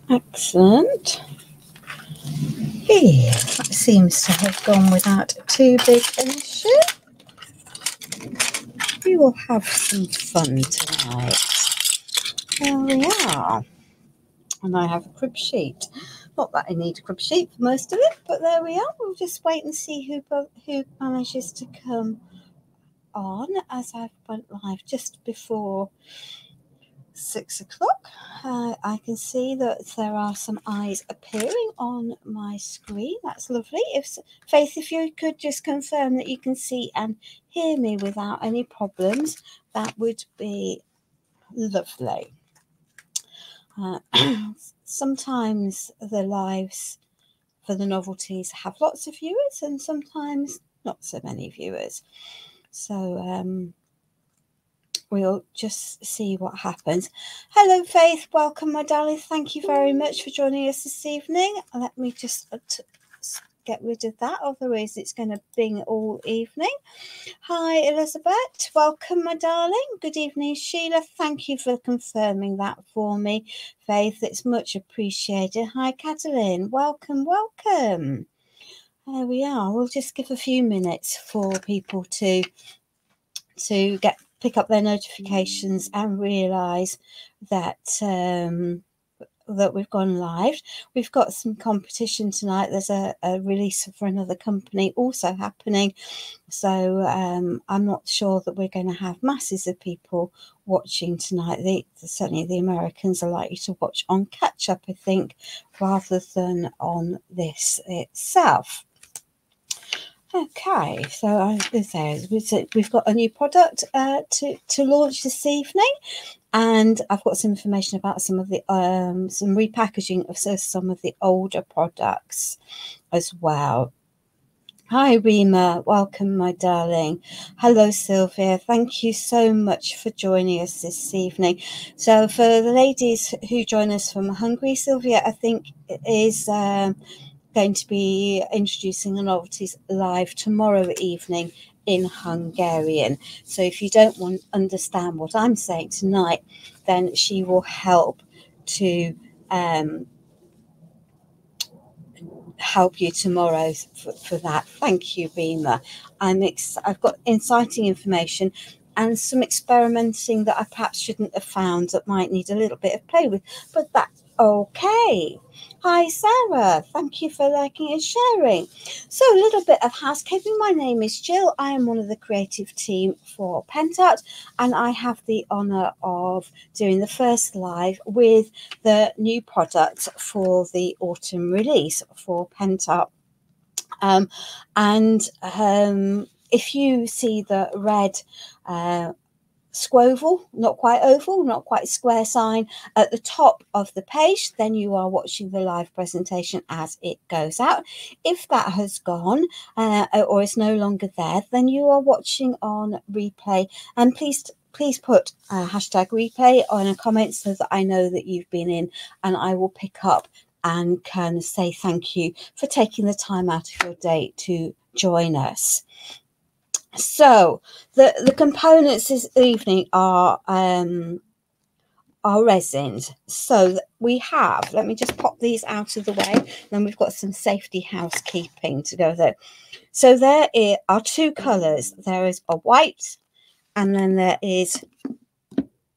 Excellent. Yeah, that seems to have gone without too big an issue. We will have some fun tonight. There we are. And I have a crib sheet. Not that I need a crib sheet for most of it, but there we are. We'll just wait and see who manages to come on, as I went live just before 6 o'clock. I can see that there are some eyes appearing on my screen. That's lovely. Faith, if you could just confirm that you can see and hear me without any problems, that would be lovely. Sometimes the lives for the novelties have lots of viewers and sometimes not so many viewers. So we'll just see what happens. Hello, Faith. Welcome, my darling. Thank you very much for joining us this evening. Let me just get rid of that. Otherwise, it's going to bing all evening. Hi, Elizabeth. Welcome, my darling. Good evening, Sheila. Thank you for confirming that for me, Faith. It's much appreciated. Hi, Catalin. Welcome, welcome. There we are. We'll just give a few minutes for people to pick up their notifications and realise that that we've gone live. We've got some competition tonight. There's a release for another company also happening. So I'm not sure that we're going to have masses of people watching tonight. Certainly the Americans are likely to watch on catch up, I think, rather than on this itself. Okay, so we've got a new product to launch this evening, and I've got some information about some of the some repackaging of some of the older products as well. Hi, Rima. Welcome, my darling. Hello, Sylvia. Thank you so much for joining us this evening. So for the ladies who join us from Hungary, Sylvia, I think, is going to be introducing the novelties live tomorrow evening in Hungarian. So if you don't understand what I'm saying tonight, then she will help to help you tomorrow for that. Thank you, Rima. I've got inciting information and some experimenting that I perhaps shouldn't have found that might need a little bit of play with, but that's okay. Hi, Sarah. Thank you for liking and sharing. So a little bit of housekeeping. My name is Gill. I am one of the creative team for Pentart, and I have the honour of doing the first live with the new product for the autumn release for Pentart. If you see the red squoval, not quite oval, not quite square sign at the top of the page, then you are watching the live presentation as it goes out. If that has gone or is no longer there, then you are watching on replay. And please put hashtag replay on a comment so that I know that you've been in, and I will pick up and can say thank you for taking the time out of your day to join us. So the components this evening are resins. So we have, let me just pop these out of the way, then we've got some safety housekeeping to go there. So there are two colours. There is a white and then there is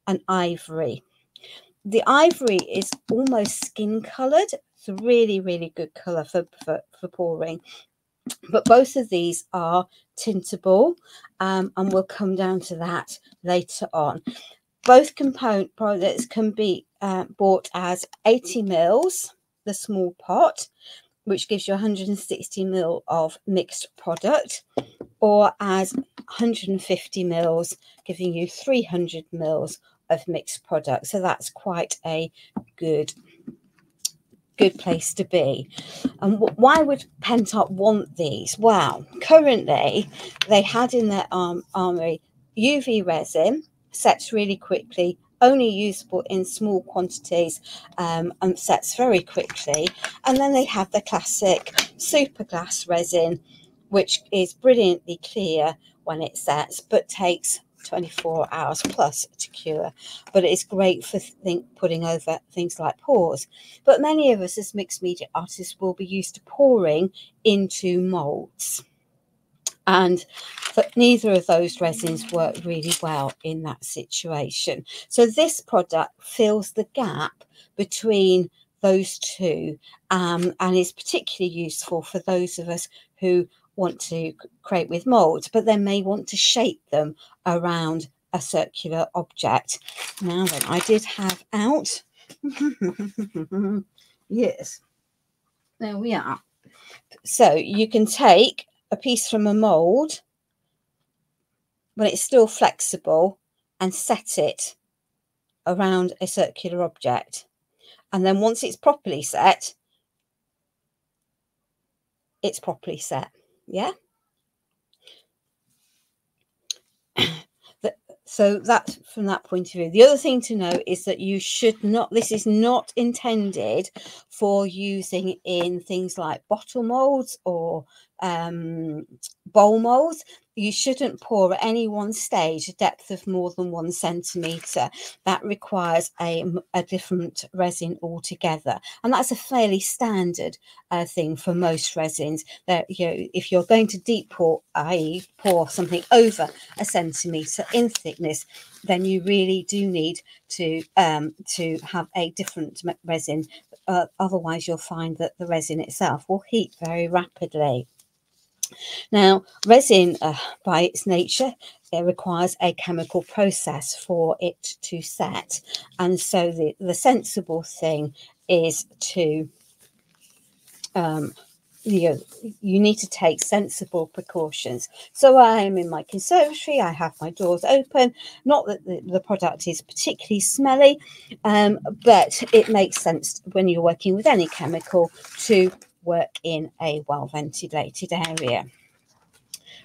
an ivory. The ivory is almost skin coloured. It's a really, really good colour for pouring. But both of these are tintable, and we'll come down to that later on. Both component products can be bought as 80 mils, the small pot, which gives you 160 ml of mixed product, or as 150 mils, giving you 300 mils of mixed product. So that's quite a good place to be. And why would Pentart want these? Well, currently they had in their armory UV resin, sets really quickly, only usable in small quantities, and sets very quickly. And then they have the classic super glass resin, which is brilliantly clear when it sets, but takes 24 hours plus to cure, but it's great for putting over things like pores. But many of us as mixed media artists will be used to pouring into molds, and neither of those resins work really well in that situation. So this product fills the gap between those two, and is particularly useful for those of us who want to create with molds, but then may want to shape them around a circular object. Now then, I did have out yes, there we are. So you can take a piece from a mold when it's still flexible and set it around a circular object, and then once it's properly set, it's properly set. Yeah. So that's from that point of view. The other thing to know is that you should not, this is not intended for using in things like bottle molds or bowl molds. You shouldn't pour at any one stage a depth of more than 1 centimetre. That requires a different resin altogether, and that's a fairly standard thing for most resins. That, you know, if you're going to deep pour, i.e. pour something over 1 centimetre in thickness, then you really do need to have a different resin. Otherwise, you'll find that the resin itself will heat very rapidly. Now, resin, by its nature, it requires a chemical process for it to set. And so the sensible thing is to, you need to take sensible precautions. So I am in my conservatory, I have my doors open. Not that the product is particularly smelly, but it makes sense when you're working with any chemical to work in a well-ventilated area.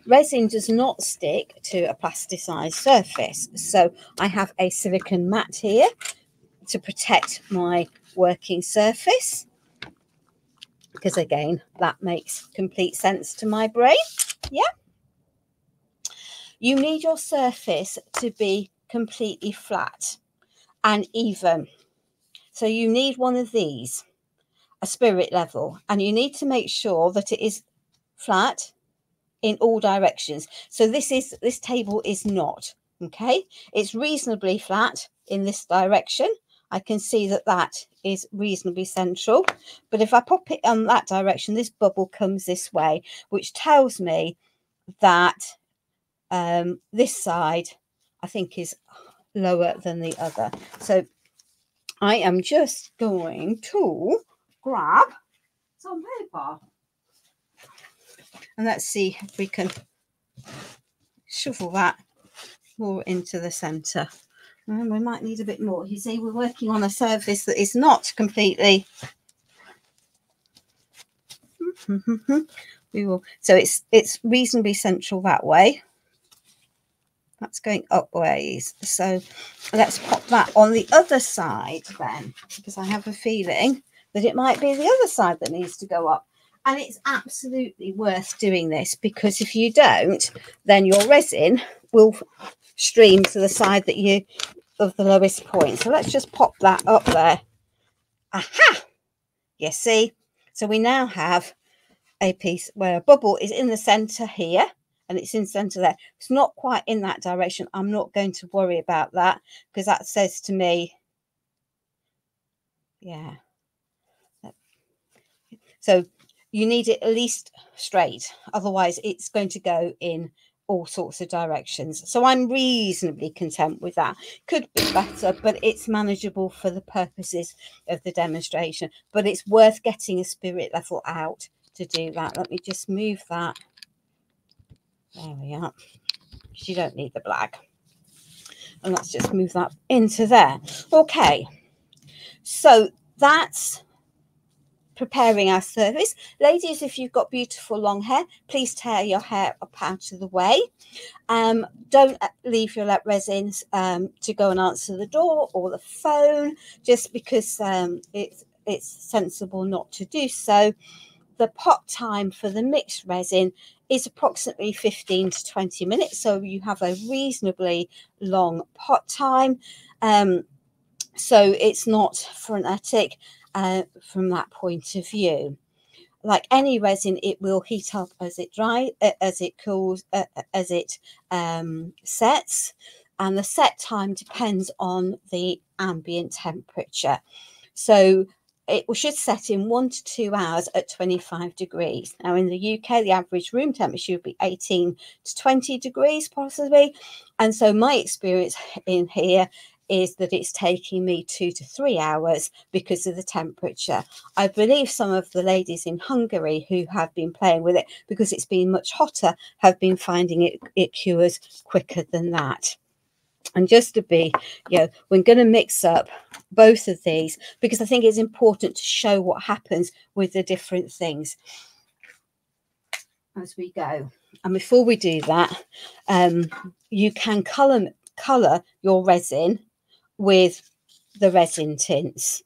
Resin does not stick to a plasticized surface, so I have a silicone mat here to protect my working surface, because again, that makes complete sense to my brain. Yeah. You need your surface to be completely flat and even. So you need one of these, a spirit level, and you need to make sure that it is flat in all directions. So this table is not, okay? It's reasonably flat in this direction. I can see that that is reasonably central, but if I pop it on that direction, this bubble comes this way, which tells me that this side I think is lower than the other. So I am just going to grab some paper and let's see if we can shuffle that more into the center. And we might need a bit more. You see, we're working on a surface that is not completely we will, so it's reasonably central that way. That's going upways. So let's pop that on the other side then, because I have a feeling that it might be the other side that needs to go up. And it's absolutely worth doing this, because if you don't, then your resin will stream to the side that you of the lowest point. So let's just pop that up there. Aha! You see? So we now have a piece where a bubble is in the center here, and it's in center there. It's not quite in that direction. I'm not going to worry about that, because that says to me, yeah. So you need it at least straight, otherwise it's going to go in all sorts of directions. So I'm reasonably content with that. Could be better, but it's manageable for the purposes of the demonstration. But it's worth getting a spirit level out to do that. Let me just move that. There we are. You don't need the black. And let's just move that into there. Okay. So that's preparing our surface. Ladies, if you've got beautiful long hair, please tear your hair up out of the way. Don't leave your resins to go and answer the door or the phone, just because it's sensible not to do so. the pot time for the mixed resin is approximately 15 to 20 minutes. So you have a reasonably long pot time. So it's not frenetic from that point of view. Like any resin, it will heat up as it dries, as it cools, as it sets, and the set time depends on the ambient temperature. So it should set in 1 to 2 hours at 25 degrees. Now in the UK, the average room temperature would be 18 to 20 degrees possibly. And so my experience in here is that it's taking me 2 to 3 hours because of the temperature. I believe some of the ladies in Hungary who have been playing with it because it's been much hotter have been finding it cures quicker than that. And just to be, we're going to mix up both of these because I think it's important to show what happens with the different things as we go. And before we do that, you can colour your resin with the resin tints.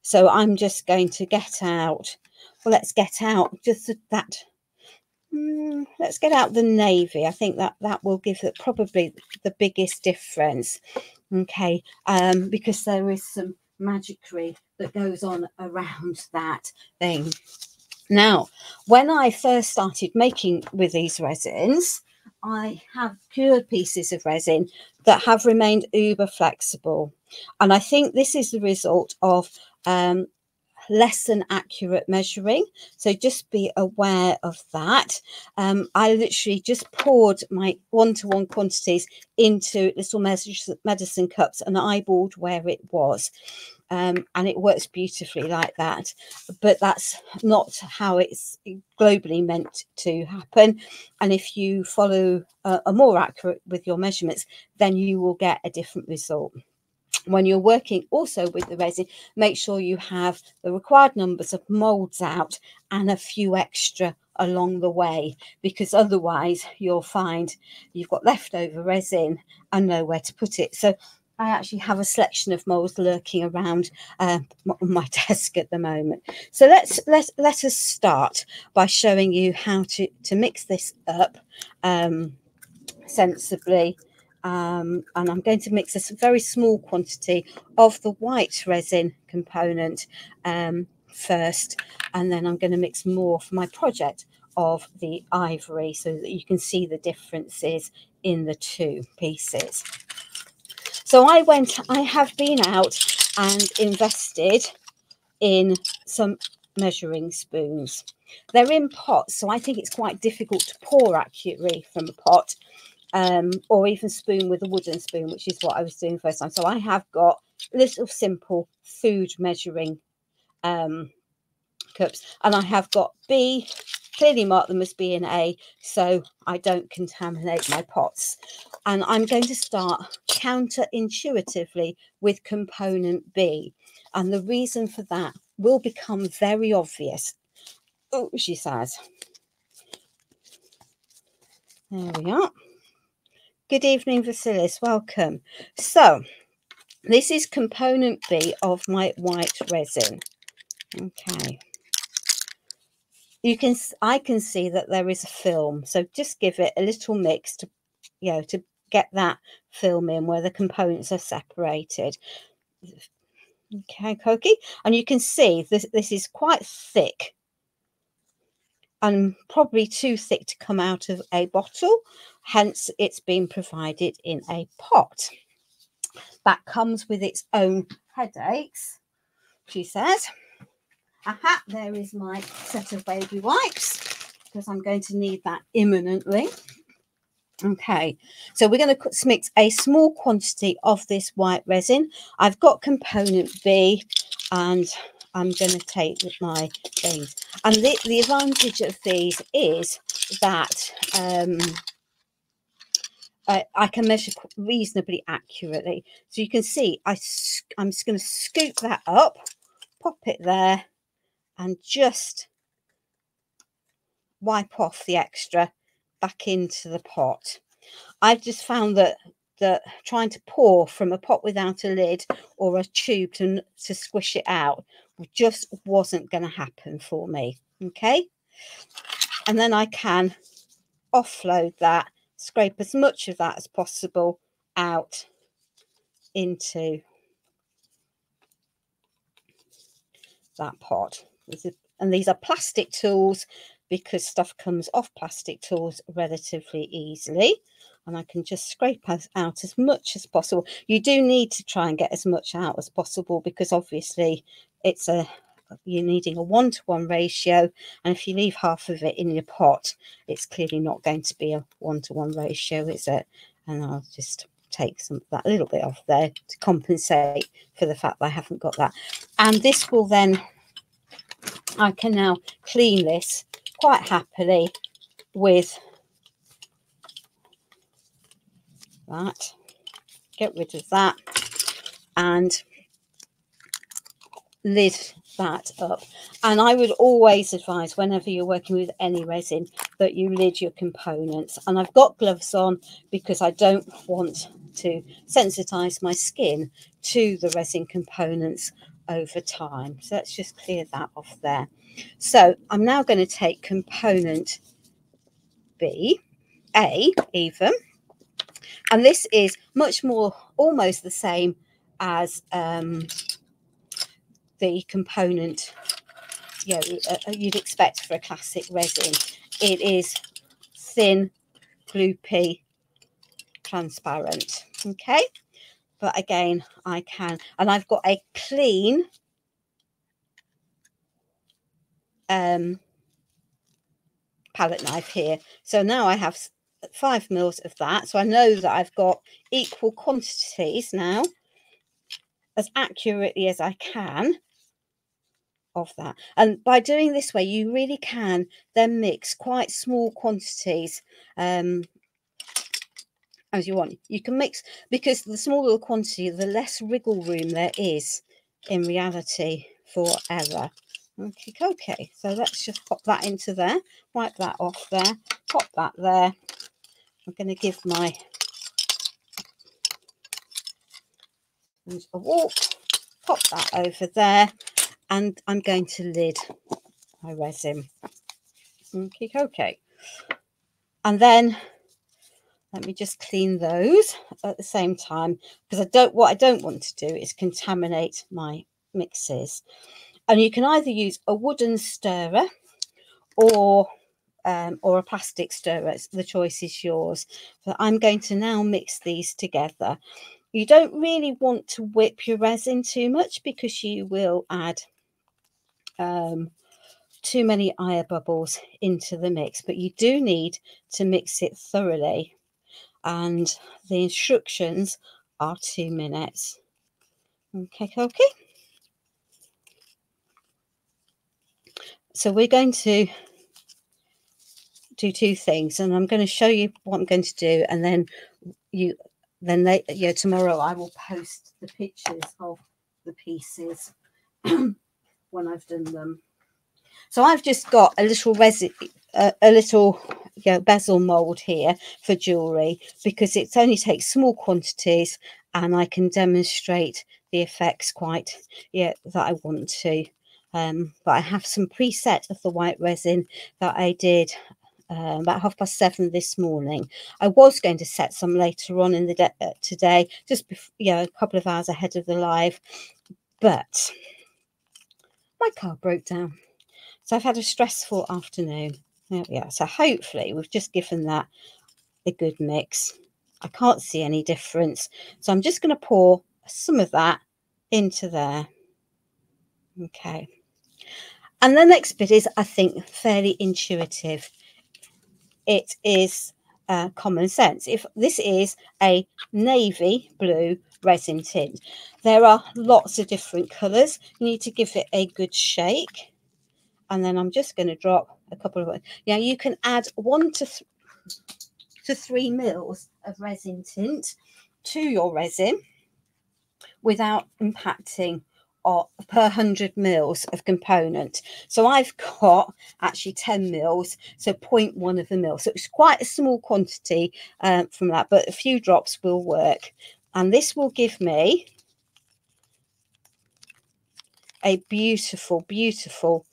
So I'm just going to get out, well, let's get out just that. Let's get out the navy. I think that will give it probably the biggest difference. Okay, because there is some magicry that goes on around that thing. Now, when I first started making with these resins, I have cured pieces of resin that have remained uber flexible. And I think this is the result of less than accurate measuring. So just be aware of that. I literally just poured my 1-to-1 quantities into little medicine cups and eyeballed where it was. And it works beautifully like that, but that's not how it's globally meant to happen. And if you follow a more accurate with your measurements, then you will get a different result. When you're working also with the resin, make sure you have the required numbers of molds out and a few extra along the way, because otherwise you'll find you've got leftover resin and nowhere to put it. So I actually have a selection of molds lurking around on my desk at the moment. So let us start by showing you how to mix this up sensibly. And I'm going to mix a very small quantity of the white resin component first, and then I'm going to mix more for my project of the ivory so that you can see the differences in the two pieces. So I have been out and invested in some measuring spoons. They're in pots, so I think it's quite difficult to pour accurately from a pot. Or even spoon with a wooden spoon, which is what I was doing first time. So I have got little simple food measuring cups, and I have got B, clearly marked them as B and A, so I don't contaminate my pots. And I'm going to start counterintuitively with component B, and the reason for that will become very obvious. Oh, she says. There we are. Good evening, Vasilis. Welcome. So this is component B of my white resin. Okay. I can see that there is a film. So just give it a little mix to, to get that film in where the components are separated. Okay, Koki. And you can see this is quite thick, and probably too thick to come out of a bottle, hence it's been provided in a pot. That comes with its own headaches, she says. Aha, there is my set of baby wipes, because I'm going to need that imminently. Okay, so we're going to mix a small quantity of this white resin. I've got component B, and I'm going to take with my things. And the advantage of these is that I can measure reasonably accurately. So you can see I'm just going to scoop that up, pop it there, and just wipe off the extra back into the pot. I've just found that trying to pour from a pot without a lid or a tube to squish it out just wasn't going to happen for me. Okay, and then I can offload that, scrape as much of that as possible out into that pot. And these are plastic tools because stuff comes off plastic tools relatively easily. And I can just scrape out as much as possible. You do need to try and get as much out as possible because obviously you're needing a 1-to-1 ratio, and if you leave half of it in your pot, it's clearly not going to be a 1-to-1 ratio, is it? And I'll just take that little bit off there to compensate for the fact that I haven't got that. And this will then, I can now clean this quite happily with that. Get rid of that and lid that up. And I would always advise, whenever you're working with any resin, that you lid your components. And I've got gloves on because I don't want to sensitize my skin to the resin components over time. So let's just clear that off there. So I'm now going to take component B, A even, and this is much more, almost the same as the component you'd expect for a classic resin. It is thin, gloopy, transparent. Okay, but again, I can, and I've got a clean palette knife here. So now I have 5 mils of that. So I know that I've got equal quantities now, as accurately as I can, of that. And by doing this way, you really can then mix quite small quantities as you want. You can mix, because the smaller the quantity, the less wriggle room there is in reality for error. Okay, so let's just pop that into there, wipe that off there, pop that there. I'm going to give my a walk, pop that over there, and I'm going to lid my resin. Okay, and then let me just clean those at the same time, because what I don't want to do is contaminate my mixes. And you can either use a wooden stirrer or a plastic stirrer. The choice is yours. But I'm going to now mix these together. You don't really want to whip your resin too much because you will add too many air bubbles into the mix, but you do need to mix it thoroughly. And the instructions are 2 minutes. Okay. So we're going to do 2 things, and I'm going to show you what I'm going to do, and then tomorrow I will post the pictures of the pieces when I've done them. So I've just got a little resin, a little bezel mold here for jewelry, because it only takes small quantities and I can demonstrate the effects quite that I want to. But I have some preset of the white resin that I did about 7:30 this morning. I was going to set some later on in the today, just before, a couple of hours ahead of the live, but my car broke down. So I've had a stressful afternoon. So hopefully we've just given that a good mix. I can't see any difference. So I'm just going to pour some of that into there. Okay. And the next bit is, I think, fairly intuitive. It is common sense. If this is a navy blue resin tint, there are lots of different colours. You need to give it a good shake. And then I'm just going to drop a couple of, you can add 1 to 3 mils of resin tint to your resin without impacting per 100 mils of component. So I've got actually 10 mils, so 0.1 of a mil. So it's quite a small quantity from that, but a few drops will work. And this will give me a beautiful, beautiful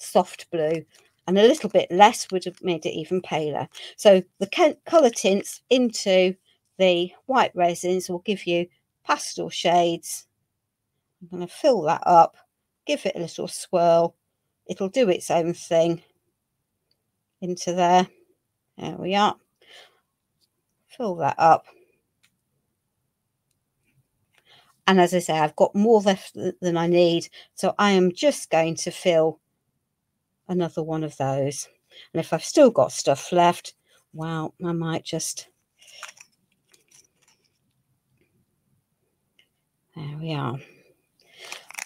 soft blue, and a little bit less would have made it even paler. So the colour tints into the white resins will give you pastel shades. I'm going to fill that up, give it a little swirl. It'll do its own thing into there. There we are. Fill that up. And as I say, I've got more left than I need. So I am just going to fill another one of those. And if I've still got stuff left, well, I might just... There we are.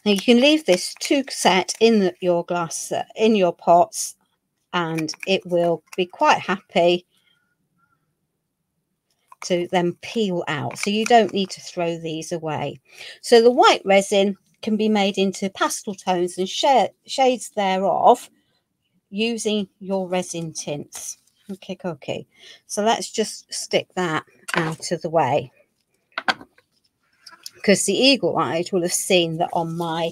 Now you can leave this to set in your glass, in your pots, and it will be quite happy to then peel out. So you don't need to throw these away. So the white resin can be made into pastel tones and shades thereof using your resin tints. Okay. So let's just stick that out of the way, because the eagle-eyed will have seen that on my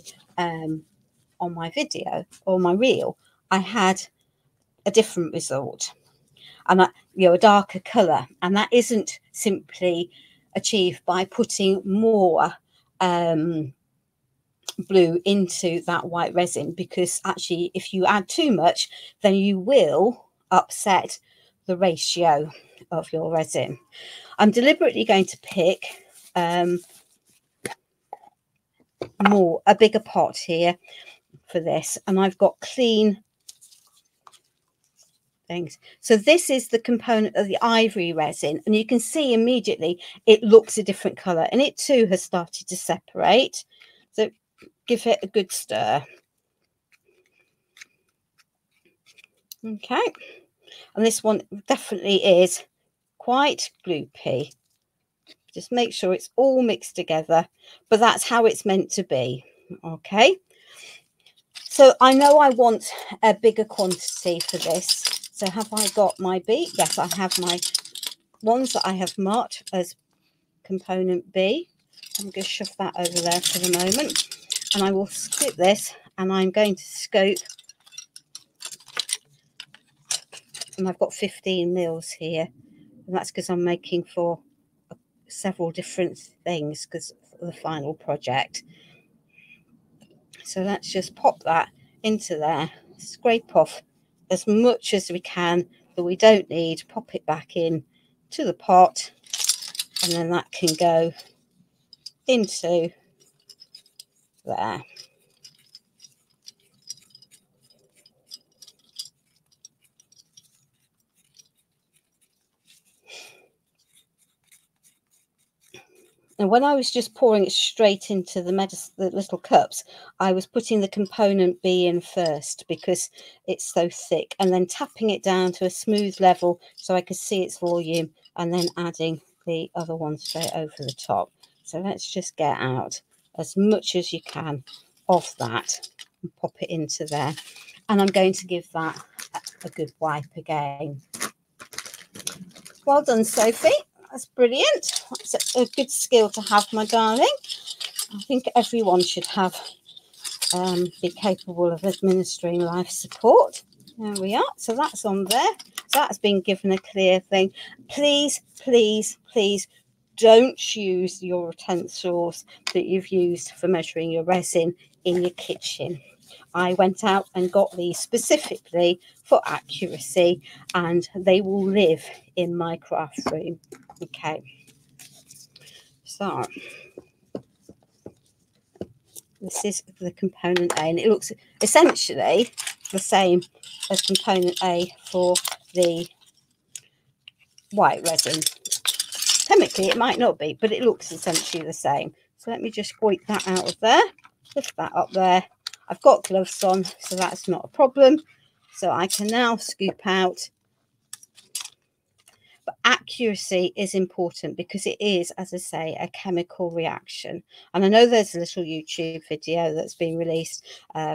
video or my reel, I had a different result, and a darker colour, and that isn't simply achieved by putting more blue into that white resin, because actually if you add too much, then you will upset the ratio of your resin. I'm deliberately going to pick a bigger pot here for this, and I've got clean things. So this is the component of the ivory resin, and you can see immediately it looks a different color, and it too has started to separate. So give it a good stir. Okay, and this one definitely is quite gloopy. Just make sure it's all mixed together, but that's how it's meant to be. Okay, so I know I want a bigger quantity for this. So have I got my B? Yes, I have my ones that I have marked as component B. I'm going to shove that over there for the moment, and I will skip this, and I'm going to scope, and I've got 15 mils here, and that's because I'm making for several different things because for the final project. So let's just pop that into there, scrape off as much as we can that we don't need, pop it back in to the pot, and then that can go into there. And when I was just pouring it straight into the little cups, I was putting the component B in first because it's so thick, and then tapping it down to a smooth level so I could see its volume, and then adding the other one straight over the top. So let's just get out as much as you can of that and pop it into there. And I'm going to give that a good wipe again. Well done, Sophie. That's brilliant. That's a good skill to have, my darling. I think everyone should have be capable of administering life support. There we are. So that's on there. So that's been given a clear thing. Please, please, please don't use your utensils that you've used for measuring your resin in your kitchen. I went out and got these specifically for accuracy, and they will live in my craft room. Okay, so this is the component A, and it looks essentially the same as component A for the white resin. Chemically it might not be, but it looks essentially the same. So let me just squeak that out of there, lift that up there. I've got gloves on, so that's not a problem. So I can now scoop out. But accuracy is important because it is, as I say, a chemical reaction. And I know there's a little YouTube video that's been released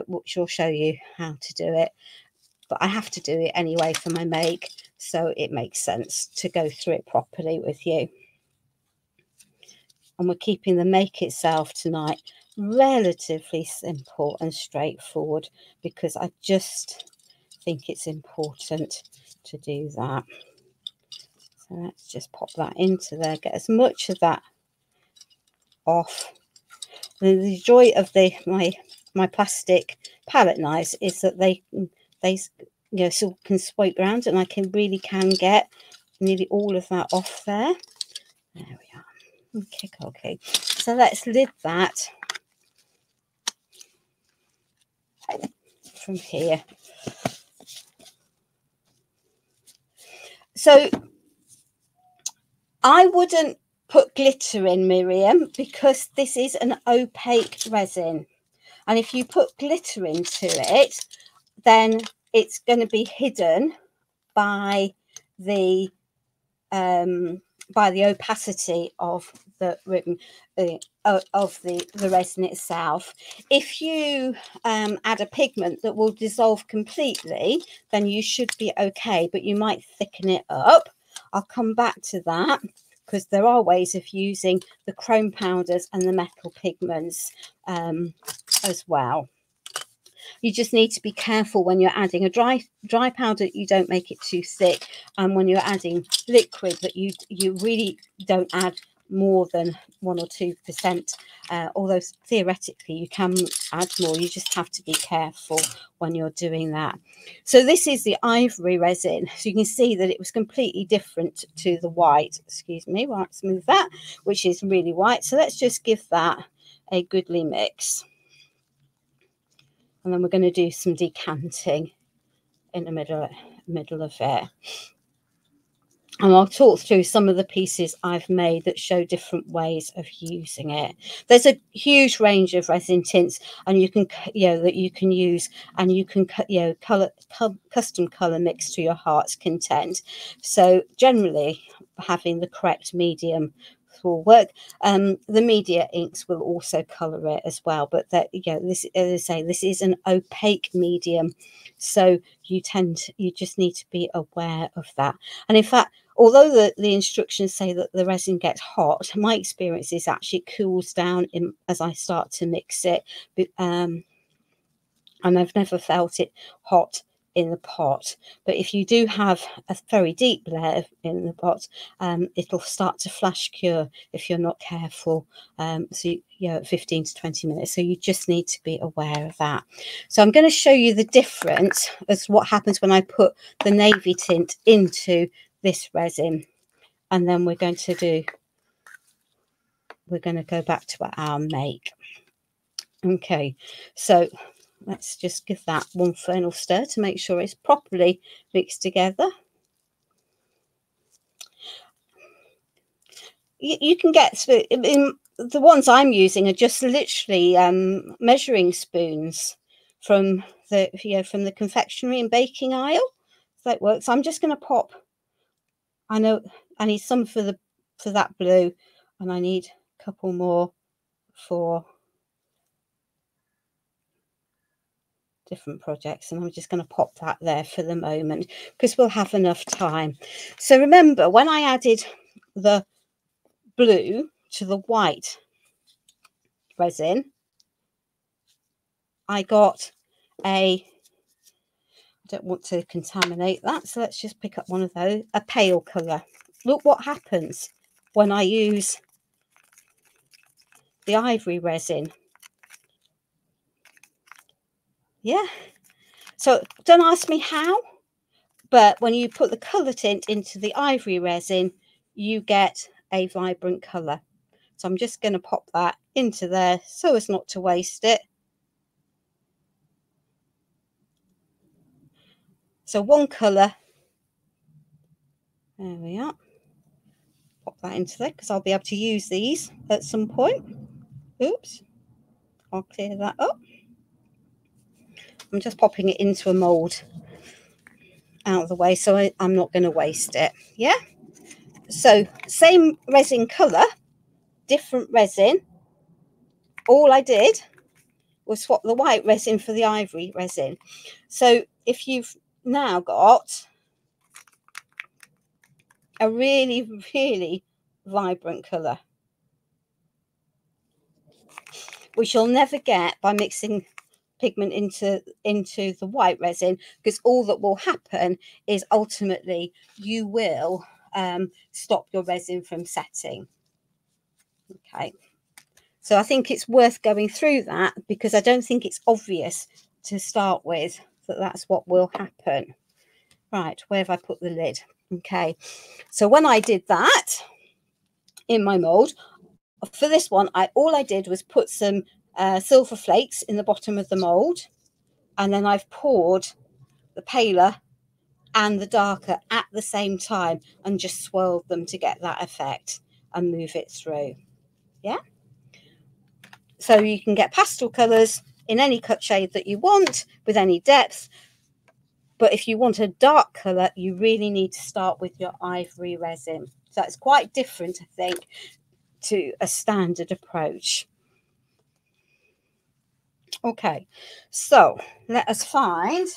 which will show you how to do it. But I have to do it anyway for my make, so it makes sense to go through it properly with you. And we're keeping the make itself tonight relatively simple and straightforward, because I just think it's important to do that. So let's just pop that into there, get as much of that off. And the joy of my plastic palette knives is that they sort of can swipe around, and I can get nearly all of that off there. There we are. Okay. So let's lid that from here. So I wouldn't put glitter in, Miriam, because this is an opaque resin, and if you put glitter into it, then it's going to be hidden by the opacity of the ribbon, of the resin itself. If you add a pigment that will dissolve completely, then you should be okay, but you might thicken it up. I'll come back to that, because there are ways of using the chrome powders and the metal pigments as well. You just need to be careful when you're adding a dry powder, you don't make it too thick, and when you're adding liquid, that you really don't add more than 1 or 2%, although theoretically you can add more. You just have to be careful when you're doing that. So this is the ivory resin, so you can see that it was completely different to the white. Excuse me, well, let's move that, which is really white. So let's just give that a goodly mix, and then we're going to do some decanting in the middle of it. And I'll talk through some of the pieces I've made that show different ways of using it. There's a huge range of resin tints, and you can, that you can use, and you can, custom color mix to your heart's content. So generally, having the correct medium will work. The media inks will also color it as well, but that, this, as I say, this is an opaque medium, so you just need to be aware of that. And in fact, although the instructions say that the resin gets hot, my experience is actually cools down as I start to mix it, and I've never felt it hot in the pot. But if you do have a very deep layer in the pot, it'll start to flash cure if you're not careful. So 15 to 20 minutes. So you just need to be aware of that. So I'm going to show you the difference as what happens when I put the navy tint into this resin, and then we're going to go back to our make. Okay, so let's just give that one final stir to make sure it's properly mixed together. You can get, the ones I'm using are just literally measuring spoons from the confectionery and baking aisle. So it works. I'm just going to pop. I know I need some for that blue, and I need a couple more for different projects, and I'm just going to pop that there for the moment because we'll have enough time. So remember, when I added the blue to the white resin, I got I don't want to contaminate that, so let's just pick up one of those, a pale colour. Look what happens when I use the ivory resin. Yeah, so don't ask me how, but when you put the colour tint into the ivory resin, you get a vibrant colour. So I'm just going to pop that into there so as not to waste it. So one colour, there we are. Pop that into there because I'll be able to use these at some point. Oops, I'll clear that up. I'm just popping it into a mould out of the way so I'm not going to waste it. Yeah, so same resin colour, different resin. All I did was swap the white resin for the ivory resin. So if you've now got a really, really vibrant colour, which you'll never get by mixing pigment into the white resin, because all that will happen is ultimately you will stop your resin from setting. Okay, so I think it's worth going through that, because I don't think it's obvious to start with that that's what will happen. Right, where have I put the lid? Okay, so when I did that in my mold for this one, all I did was put some silver flakes in the bottom of the mold, and then I've poured the paler and the darker at the same time and just swirled them to get that effect and move it through. Yeah, so you can get pastel colours in any cut shade that you want with any depth, but if you want a dark colour, you really need to start with your ivory resin. So it's quite different, I think, to a standard approach. Okay, so let us find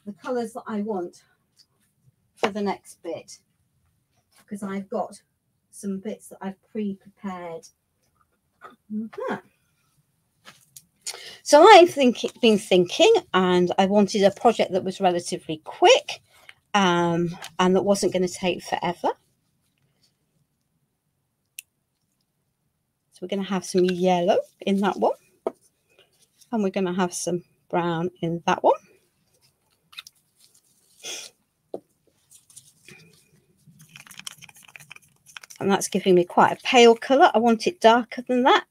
the colours that I want for the next bit, because I've got some bits that I've pre-prepared. So I've been thinking, and I wanted a project that was relatively quick and that wasn't going to take forever. So we're going to have some yellow in that one, and we're going to have some brown in that one. And that's giving me quite a pale colour. I want it darker than that.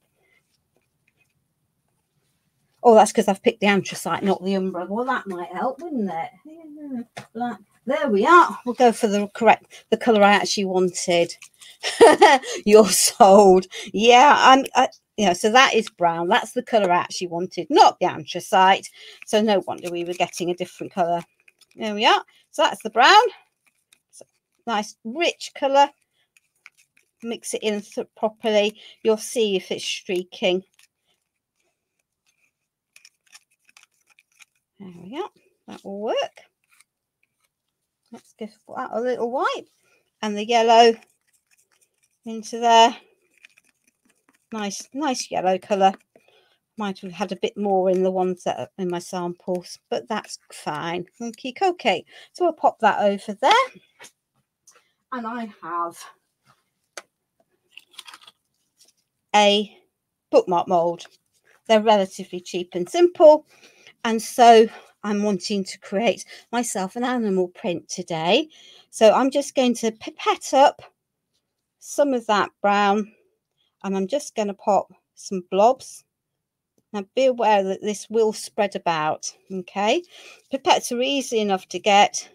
Oh, that's because I've picked the anthracite, not the umbra. Well, that might help, wouldn't it? Black. There we are. We'll go for the colour I actually wanted. You're sold. Yeah, so that is brown. That's the colour I actually wanted, not the anthracite. So no wonder we were getting a different colour. There we are. So that's the brown. So nice, rich colour. Mix it in properly. You'll see if it's streaking. There we go. That will work. Let's give that a little wipe, and the yellow into there. Nice yellow colour. Might have had a bit more in the ones that are in my samples, but that's fine. Okay. So I'll pop that over there, and I have a bookmark mold. They're relatively cheap and simple, and so I'm wanting to create myself an animal print today. So I'm just going to pipette up some of that brown, and I'm just going to pop some blobs. Now be aware that this will spread about. Okay, pipettes are easy enough to get.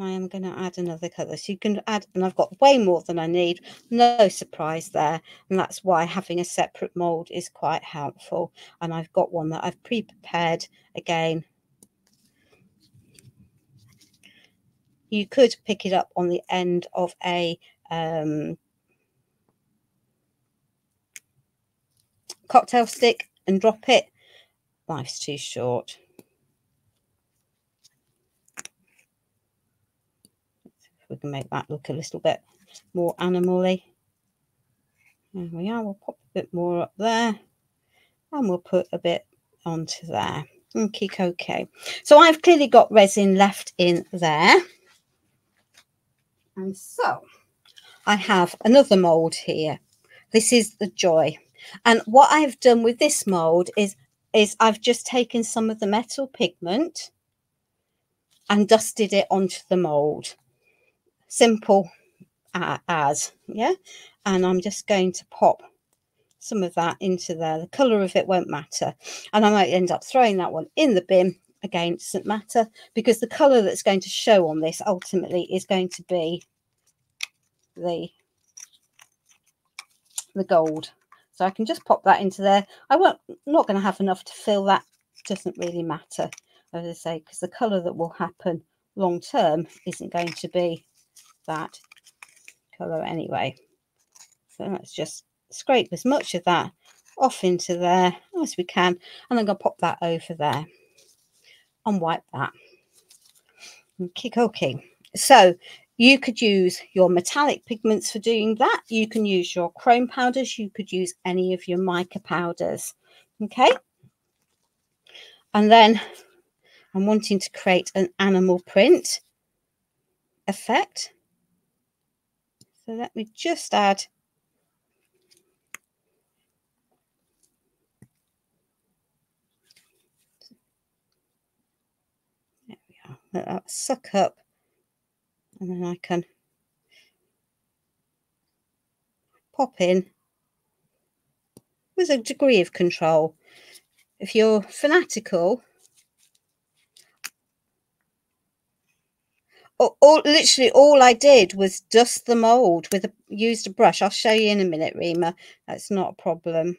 I am going to add another colour, so you can add, and I've got way more than I need, no surprise there, and that's why having a separate mould is quite helpful. And I've got one that I've pre-prepared again. You could pick it up on the end of a cocktail stick and drop it. Life's too short. We can make that look a little bit more animally. There we are. We'll pop a bit more up there, and we'll put a bit onto there. Okay. So I've clearly got resin left in there, and so I have another mold here. This is the Joy, and what I've done with this mold is I've just taken some of the metal pigment and dusted it onto the mold. Simple as, yeah. And I'm just going to pop some of that into there. The colour of it won't matter, and I might end up throwing that one in the bin. Again, it doesn't matter, because the colour that's going to show on this ultimately is going to be the gold. So I can just pop that into there. I'm not going to have enough to fill that. Doesn't really matter, as I say, because the colour that will happen long term isn't going to be that colour anyway. So let's just scrape as much of that off into there as we can, and I'm going to pop that over there and wipe that. Okay. So You could use your metallic pigments for doing that. You can use your chrome powders. You could use any of your mica powders. Okay. And then I'm wanting to create an animal print effect. So let me just add there we are. Let that suck up, and then I can pop in with a degree of control. If you're fanatical, literally all I did was dust the mold with used a brush. I'll show you in a minute, Rima. That's not a problem.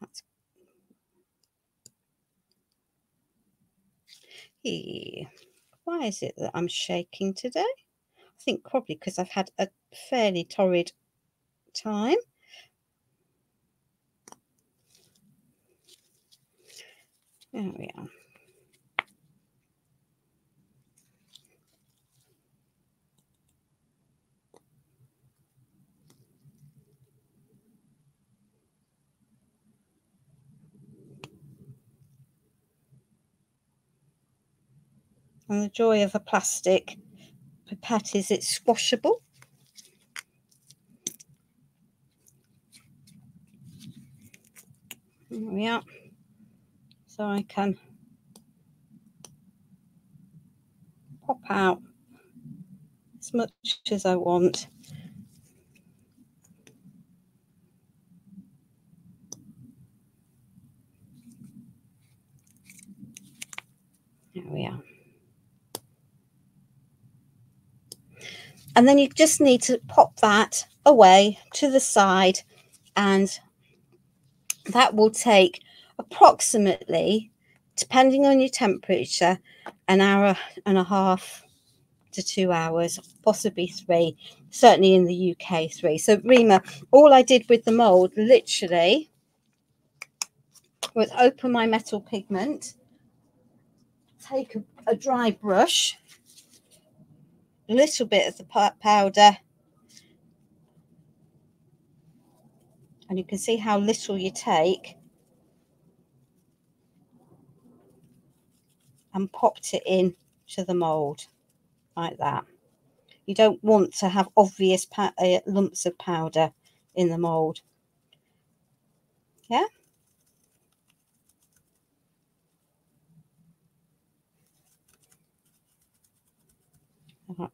That's why is it that I'm shaking today? I think probably because I've had a fairly torrid time. There we are. And the joy of a plastic pipette is it's squashable. There we are. So I can pop out as much as I want. There we are. And then you just need to pop that away to the side, and that will take approximately, depending on your temperature, an hour and a half to 2 hours, possibly 3, certainly in the UK 3. So Rima, all I did with the mold literally was open my metal pigment, take a dry brush, a little bit of the powder, and you can see how little you take, and popped it in to the mold like that. You don't want to have obvious lumps of powder in the mold. Yeah.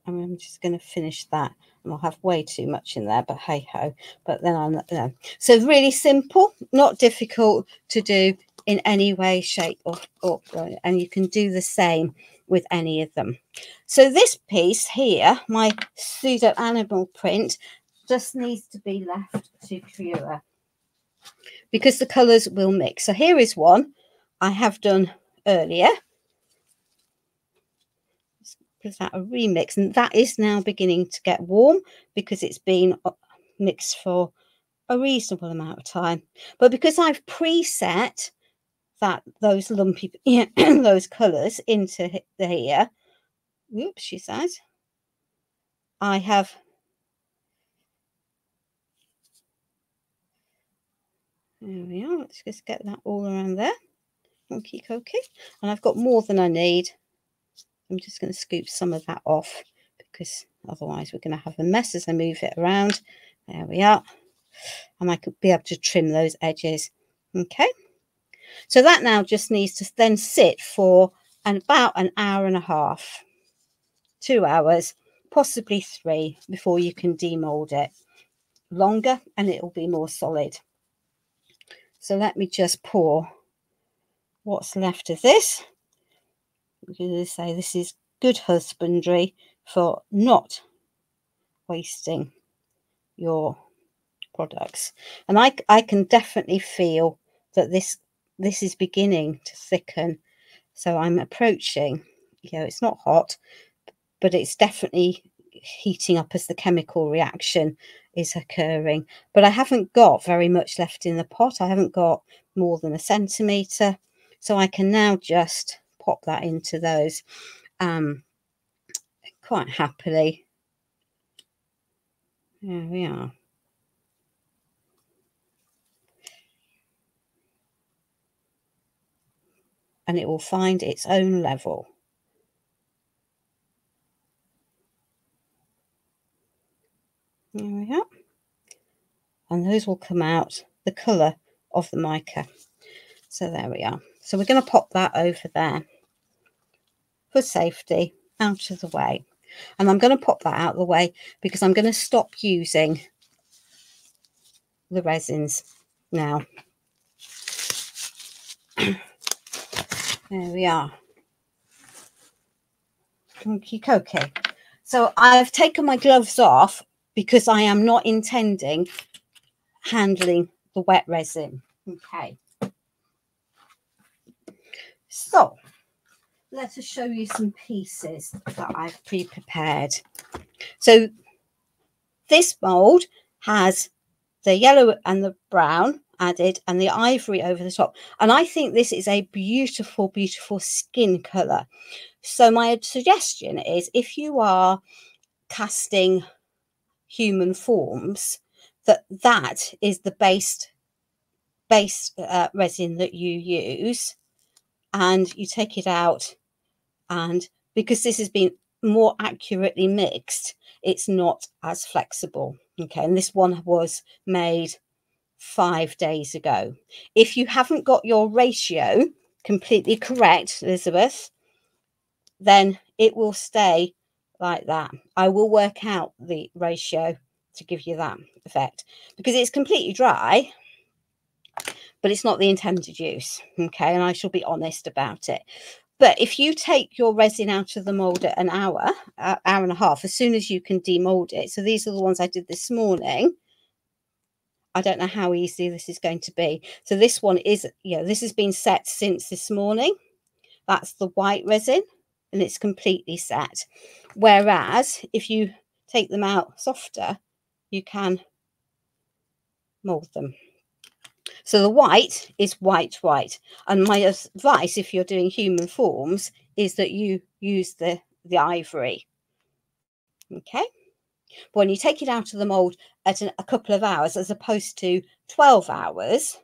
I'm just going to finish that, and I'll have way too much in there, but hey ho. But then I'm not, no. So really simple, not difficult to do in any way, shape, or and you can do the same with any of them. So this piece here, my pseudo animal print, just needs to be left to cure because the colours will mix. So here is one I have done earlier. Is that a remix, and that is now beginning to get warm because it's been mixed for a reasonable amount of time. But because I've preset those lumpy those colours into here, oops, she says, I have there we are. Let's just get that all around there. Okie dokie. And I've got more than I need. I'm just going to scoop some of that off because otherwise we're going to have a mess as I move it around. There we are. And I could be able to trim those edges. Okay. So that now just needs to then sit for about an hour and a half, 2 hours, possibly 3 before you can demold it. Longer and it will be more solid. So let me just pour what's left of this. I'm going to say this is good husbandry for not wasting your products. And I can definitely feel that this is beginning to thicken. So I'm approaching, it's not hot, but it's definitely heating up as the chemical reaction is occurring. But I haven't got very much left in the pot. I haven't got more than 1 centimetre. So I can now just pop that into those quite happily. There we are. And it will find its own level. There we are. And those will come out the colour of the mica. So there we are. So we're going to pop that over there for safety, out of the way. And I'm going to pop that out of the way because I'm going to stop using the resins now. There we are. Okay. So I've taken my gloves off because I am not intending handling the wet resin. Okay. So let us show you some pieces that I've pre-prepared. So this mold has the yellow and the brown added and the ivory over the top. And I think this is a beautiful, beautiful skin colour. So my suggestion is, if you are casting human forms, that is the base resin that you use, and you take it out, and because this has been more accurately mixed, it's not as flexible. Okay, and this one was made 5 days ago. If you haven't got your ratio completely correct, Elizabeth, then it will stay like that. I will work out the ratio to give you that effect, because it's completely dry, but it's not the intended use. Okay, and I shall be honest about it. But if you take your resin out of the mold at an hour and a half, as soon as you can demold it. So these are the ones I did this morning. I don't know how easy this is going to be. So this one is, this has been set since this morning. That's the white resin, and it's completely set. Whereas if you take them out softer, you can mold them. So the white is white. And my advice, if you're doing human forms, is that you use the ivory. Okay. But when you take it out of the mold at a couple of hours, as opposed to 12 hours,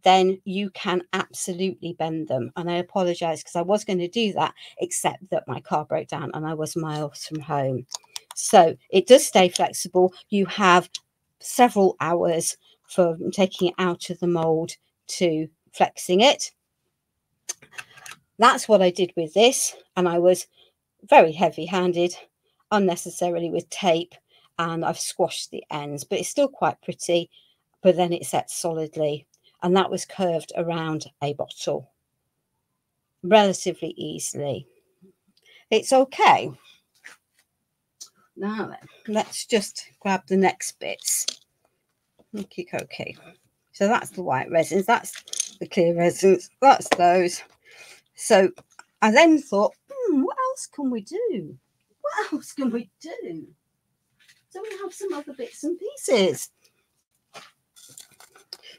then you can absolutely bend them. And I apologize because I was going to do that, except that my car broke down and I was miles from home. So it does stay flexible. You have several hours from taking it out of the mold to flexing it. That's what I did with this. And I was very heavy-handed, unnecessarily with tape, and I've squashed the ends, but it's still quite pretty. But then it sets solidly. And that was curved around a bottle relatively easily. It's okay. Now then, let's just grab the next bits. Okay. So that's the white resins. That's the clear resins. That's those. So I then thought, what else can we do? What else can we do? So we have some other bits and pieces.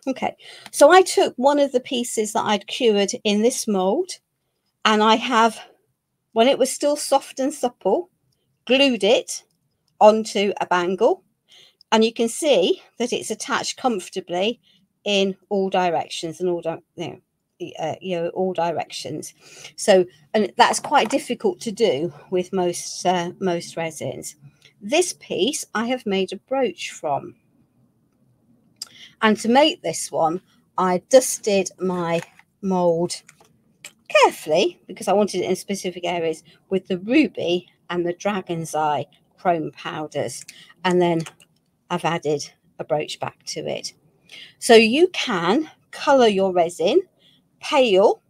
Okay, so I took one of the pieces that I'd cured in this mold, and I have, when it was still soft and supple, glued it onto a bangle, and you can see that it's attached comfortably in all directions and all directions. So, and that's quite difficult to do with most resins. This piece I have made a brooch from. And to make this one, I dusted my mould carefully, because I wanted it in specific areas, with the ruby and the dragon's eye chrome powders. And then I've added a brooch back to it. So you can colour your resin pale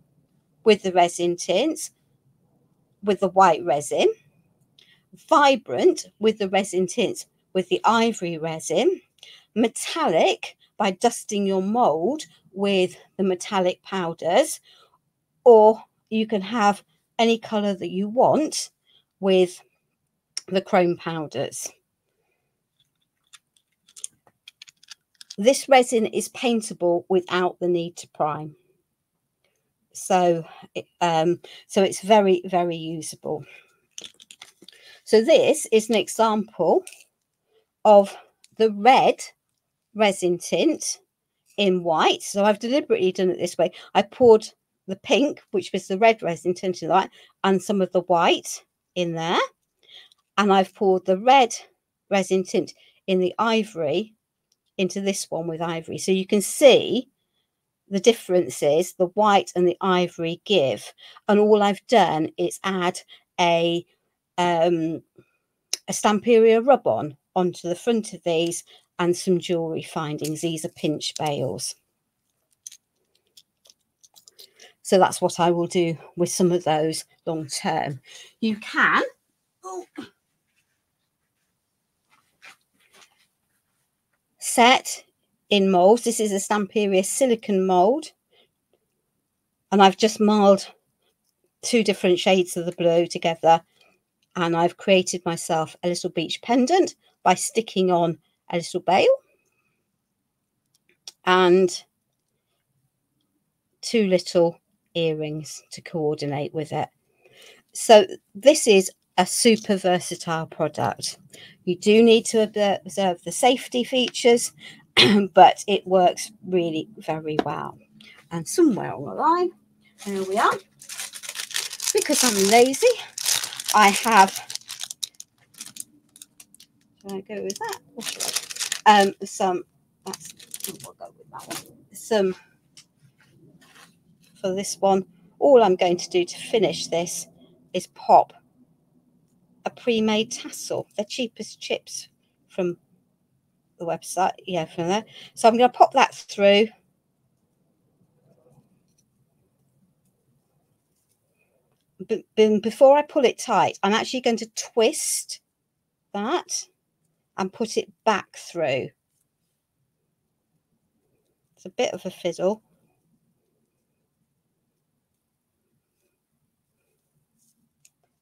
with the resin tints, with the white resin, vibrant with the resin tints, with the ivory resin, metallic by dusting your mold with the metallic powders, or you can have any color that you want with the chrome powders. This resin is paintable without the need to prime. So it's very, very usable. So this is an example of the red resin tint in white. So I've deliberately done it this way. I poured the pink, which was the red resin tint in light, and some of the white in there. And I've poured the red resin tint in the ivory into this one with ivory. So you can see the differences the white and the ivory give. And all I've done is add a Stamperia rub-on onto the front of these and some jewellery findings. These are pinch bails. So that's what I will do with some of those long term. You can set in moulds. This is a Stamperia silicone mould, and I've just marled 2 different shades of the blue together, and I've created myself a little beach pendant by sticking on a little bail and 2 little earrings to coordinate with it. So this is a super versatile product. You do need to observe the safety features, but it works really very well. And somewhere on the line, here we are, because I'm lazy, I have, should I go with that? Or should I? We'll go with that one. Some, for this one, all I'm going to do to finish this is pop a pre-made tassel. They're cheapest chips from the website, yeah, from there. So I'm going to pop that through. But before I pull it tight, I'm actually going to twist that and put it back through. It's a bit of a fiddle.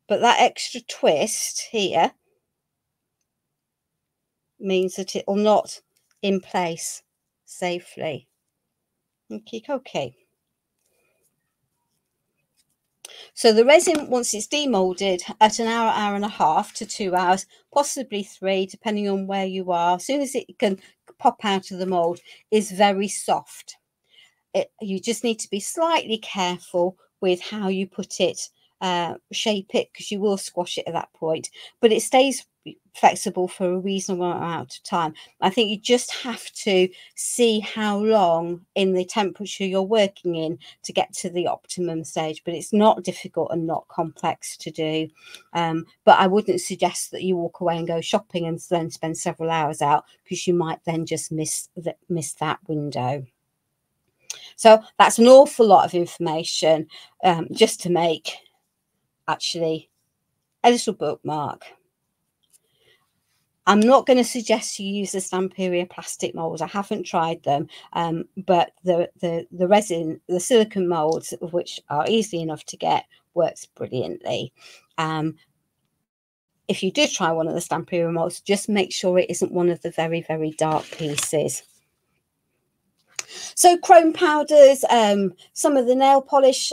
But that extra twist here means that it will knot in place safely. Okay. So the resin, once it's demolded at an hour, hour and a half to 2 hours, possibly 3, depending on where you are, as soon as it can pop out of the mold, is very soft. You just need to be slightly careful with how you put it, shape it, because you will squash it at that point, but it stays flexible for a reasonable amount of time. I think you just have to see how long in the temperature you're working in to get to the optimum stage, but it's not difficult and not complex to do. But I wouldn't suggest that you walk away and go shopping and then spend several hours out, because you might then just miss that window. So that's an awful lot of information just to make actually a little bookmark. I'm not going to suggest you use the Stamperia plastic molds. I haven't tried them, but the resin, the silicone molds, which are easy enough to get, works brilliantly. If you do try one of the Stamperia molds, just make sure it isn't one of the very, very dark pieces. So chrome powders, some of the nail polish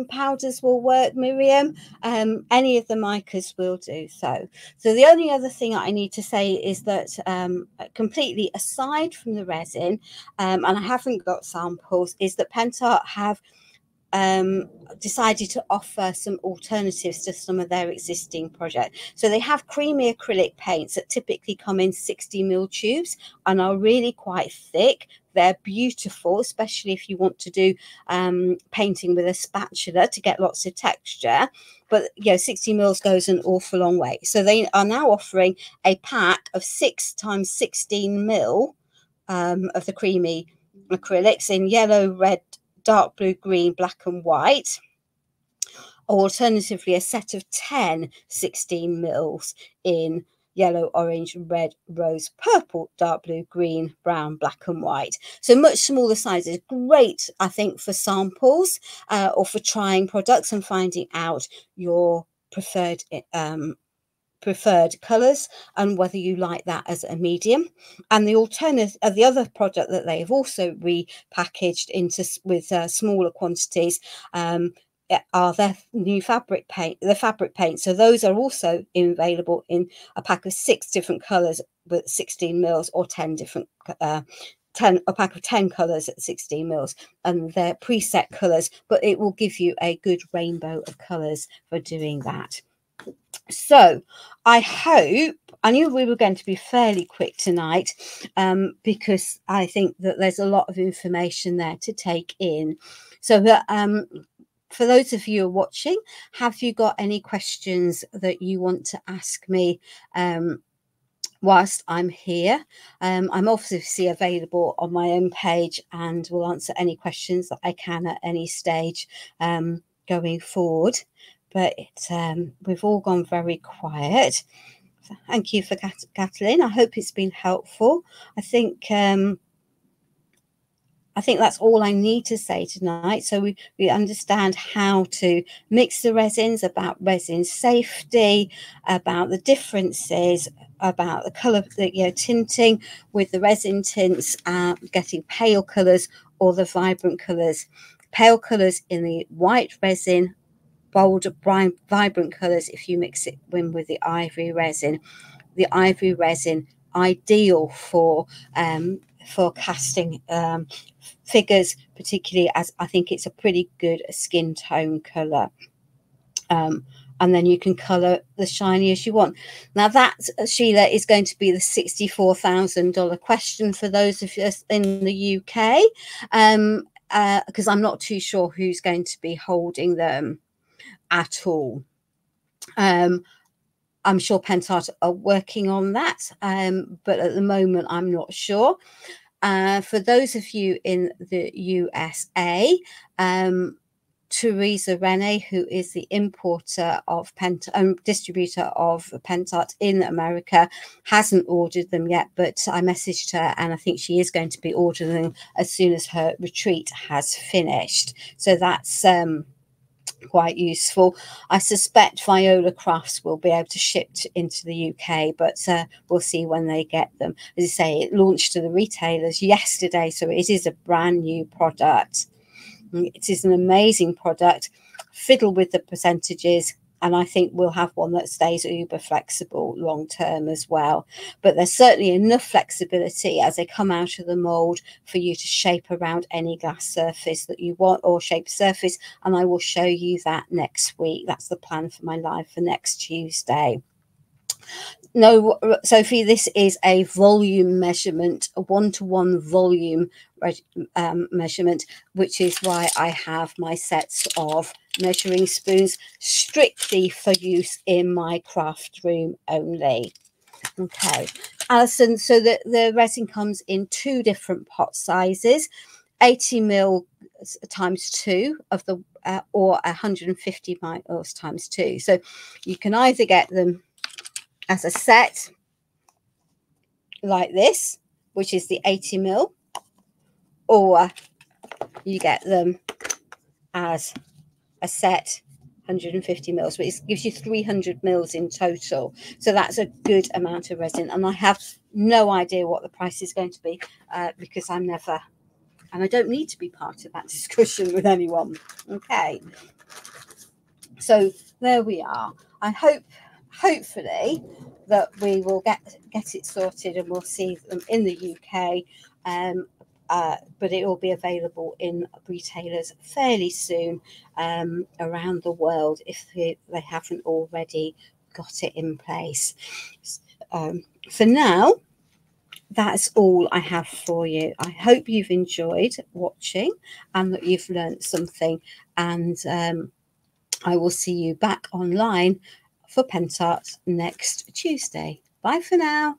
powders will work, Miriam. Any of the micas will do so. So the only other thing I need to say is that completely aside from the resin, and I haven't got samples, is that Penta have decided to offer some alternatives to some of their existing projects. So they have creamy acrylic paints that typically come in 60ml tubes and are really quite thick. They're beautiful, especially if you want to do painting with a spatula to get lots of texture. But 60ml goes an awful long way. So they are now offering a pack of 6 × 16ml of the creamy acrylics in yellow, red, dark blue, green, black and white, or alternatively a set of 10 16ml in yellow, orange, red, rose, purple, dark blue, green, brown, black and white. So much smaller sizes. Great, I think, for samples or for trying products and finding out your preferred preferred colours and whether you like that as a medium. And the alternative, the other product that they have also repackaged into with smaller quantities are their new fabric paint, the fabric paint. So those are also available in a pack of 6 different colours with 16 mils, or 10 different a pack of 10 colours at 16 mils, and they're preset colours, but it will give you a good rainbow of colours for doing that. So I knew we were going to be fairly quick tonight, because I think that there's a lot of information there to take in. So that for those of you who are watching, have you got any questions that you want to ask me whilst I'm here? I'm obviously available on my own page and will answer any questions that I can at any stage going forward. But we've all gone very quiet. Thank you for Kathleen. I hope it's been helpful. I think that's all I need to say tonight. So we understand how to mix the resins, about resin safety, about the differences, about the colour, tinting with the resin tints, getting pale colours or the vibrant colours. Pale colours in the white resin, bold, bright, vibrant colours if you mix it with the ivory resin. The ivory resin, ideal for casting figures, particularly as I think it's a pretty good skin tone colour. And then you can colour the shiny as you want. Now that, Sheila, is going to be the $64,000 question for those of us in the UK, because I'm not too sure who's going to be holding them at all. I'm sure Pentart are working on that, but at the moment I'm not sure. For those of you in the USA, Teresa Rene, who is the importer of distributor of Pentart in America, hasn't ordered them yet, but I messaged her and I think she is going to be ordering them as soon as her retreat has finished. So that's quite useful. I suspect Viola Crafts will be able to ship into the UK, but we'll see when they get them. As I say, it launched to the retailers yesterday, so it is a brand new product. It is an amazing product. Fiddle with the percentages, and I think we'll have one that stays uber flexible long term as well. But there's certainly enough flexibility as they come out of the mold for you to shape around any glass surface that you want, or shape surface, and I will show you that next week. That's the plan for my live for next Tuesday. No, Sophie, this is a volume measurement, a one-to-one volume measurement, which is why I have my sets of measuring spoons strictly for use in my craft room only. Okay, Alison, so the resin comes in 2 different pot sizes, 80 mil times 2 of the or 150 mils times 2. So you can either get them as a set like this, which is the 80 mil, or you get them as a set 150 mils, which gives you 300 mils in total. So that's a good amount of resin, and I have no idea what the price is going to be because I'm never, and I don't need to be part of that discussion with anyone. Okay, so there we are. I hopefully that we will get it sorted and we'll see them in the UK, but it will be available in retailers fairly soon around the world if they haven't already got it in place. For now, that's all I have for you. I hope you've enjoyed watching and that you've learned something, and I will see you back online for Pentart next Tuesday. Bye for now.